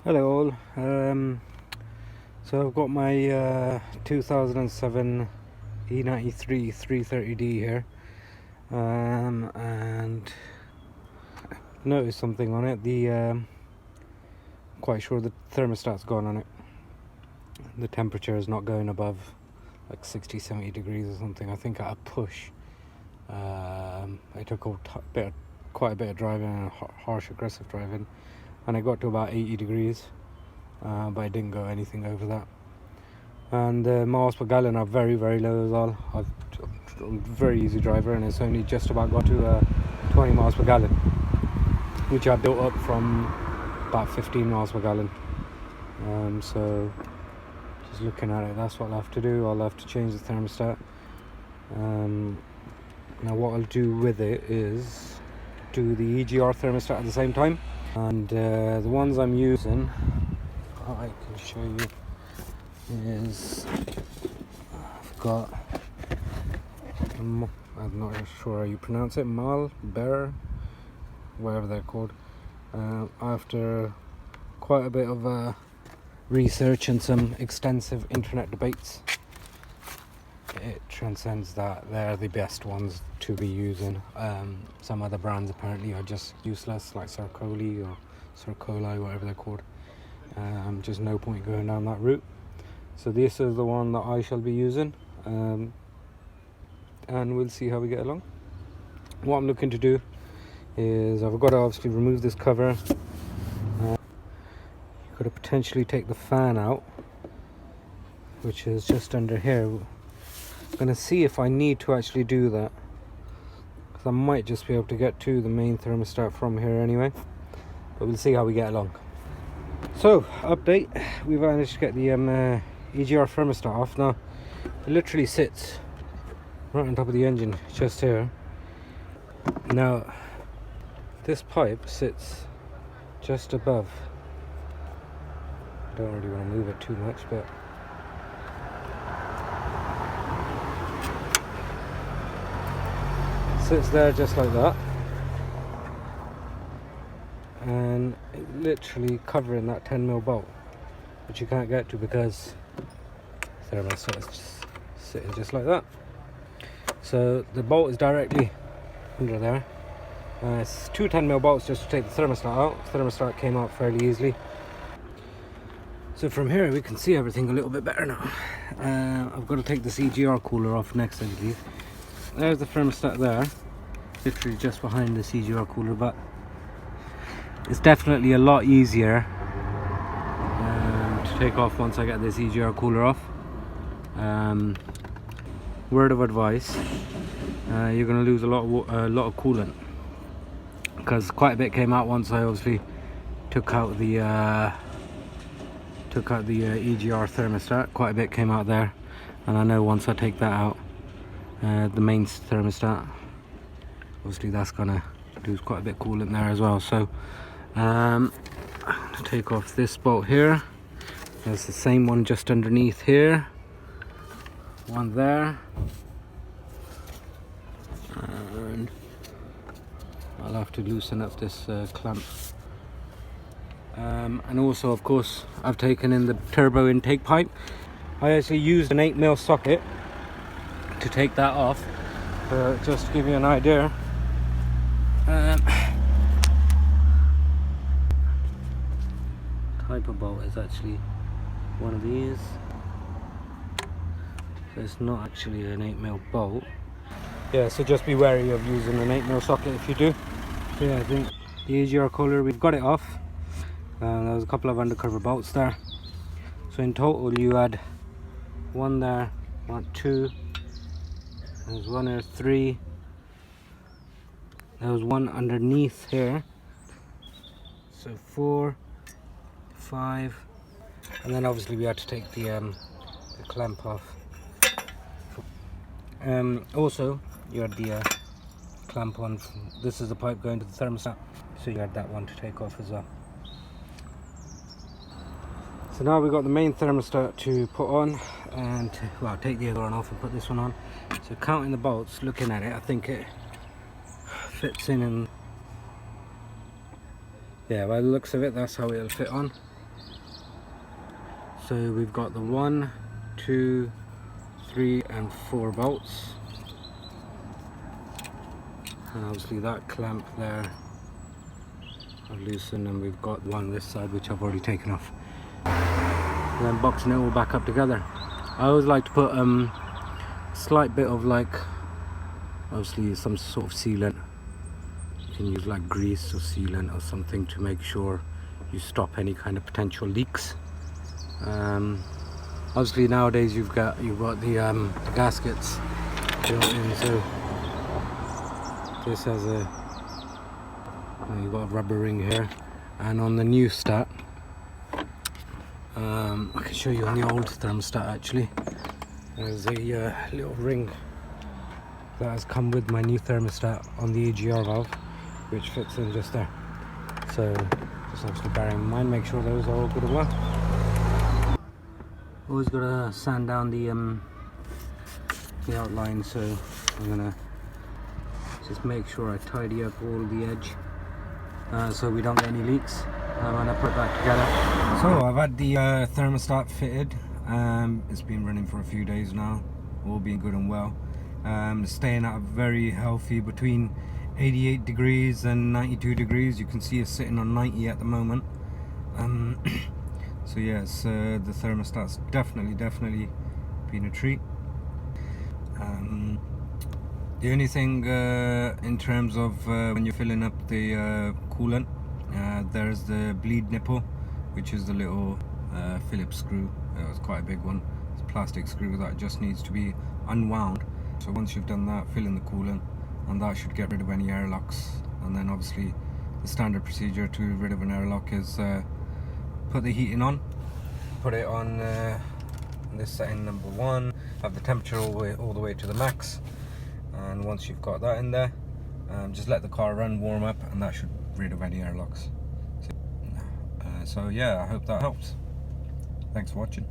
Hello all. So I've got my 2007 E93 330D here, and noticed something on it. Quite sure the thermostat's gone on it. The temperature is not going above like 60-70 degrees or something. I think at a push, it took quite a bit of driving and harsh aggressive driving, and I got to about 80 degrees, but I didn't go anything over that. And miles per gallon are very low as well. I'm a very easy driver, and it's only just about got to 20 miles per gallon, which I built up from about 15 miles per gallon. So just looking at it, that's what I'll have to do. I'll have to change the thermostat. Now what I'll do with it is do the EGR thermostat at the same time. And the ones I'm using, I can show you, is I've got, I'm not sure how you pronounce it, Bear, whatever they're called. After quite a bit of research and some extensive internet debates, it transcends that they're the best ones to be using. Some other brands apparently are just useless, like Circoli or Circoli, whatever they're called. Just no point going down that route. So this is the one that I shall be using, and we'll see how we get along. What I'm looking to do is I've got to obviously remove this cover. You've got to potentially take the fan out, which is just under here. I'm going to see if I need to actually do that, because I might just be able to get to the main thermostat from here anyway, but we'll see how we get along. So, update, we've managed to get the EGR thermostat off. Now it literally sits right on top of the engine, just here. Now this pipe sits just above. I don't really want to move it too much, but sits there just like that, and it literally covering that 10mm bolt, which you can't get to because the thermostat is just sitting just like that. So the bolt is directly under there. It's two 10mm bolts just to take the thermostat out. The thermostat came out fairly easily. So from here we can see everything a little bit better now. I've got to take this EGR cooler off next, I believe. There's the thermostat there, literally just behind the EGR cooler, but it's definitely a lot easier to take off once I get this EGR cooler off. Word of advice, you're going to lose a lot of coolant, because quite a bit came out once I obviously took out the EGR thermostat. Quite a bit came out there, and I know once I take that out, the main thermostat, obviously that's gonna lose quite a bit of coolant there as well. So I'm gonna take off this bolt here. There's the same one just underneath here, one there, and I'll have to loosen up this clamp. And also, of course, I've taken in the turbo intake pipe. I actually used an 8mm socket to take that off, just to give you an idea. Type of bolt is actually one of these, so it's not actually an 8mm bolt. Yeah, so just be wary of using an 8mm socket if you do. So yeah, I think the EGR cooler, we've got it off. There was a couple of undercover bolts there, so in total you had one there, one, two, there's one or three, there was one underneath here, so 4, 5, and then obviously we had to take the clamp off. Also you had the clamp on, this is the pipe going to the thermostat, so you had that one to take off as well. So now we've got the main thermostat to put on, and take the other one off and put this one on. So counting the bolts, looking at it, I think it fits in, and yeah, by the looks of it, that's how it'll fit on. So we've got the 1, 2, 3 and 4 bolts, and obviously that clamp there I've loosened, and we've got one this side which I've already taken off, and then boxing it all back up together. I always like to put a slight bit of, like, obviously some sort of sealant. You can use like grease or sealant or something to make sure you stop any kind of potential leaks. Obviously nowadays you've got the gaskets built in, so this has you've got a rubber ring here, and on the new stat, I can show you on the old thermostat actually, there's a little ring that has come with my new thermostat on the EGR valve, which fits in just there. So just obviously bear in mind, make sure those are all good and well. Always gotta sand down the outline, so I'm gonna just make sure I tidy up all the edge so we don't get any leaks when I put that together. So I've had the thermostat fitted. It's been running for a few days now, all being good and well. Staying at a very healthy between 88 degrees and 92 degrees. You can see it's sitting on 90 at the moment. So yes, the thermostat's definitely been a treat. The only thing in terms of when you're filling up the coolant, there's the bleed nipple, which is the little Phillips screw. It's quite a big one. It's a plastic screw that just needs to be unwound. So once you've done that, fill in the coolant, and that should get rid of any airlocks. And then obviously the standard procedure to rid of an airlock is put the heating on, put it on this setting number 1, have the temperature all the way to the max, and once you've got that in there, just let the car run, warm up, and that should rid of any airlocks. So yeah, I hope that helps. Thanks for watching.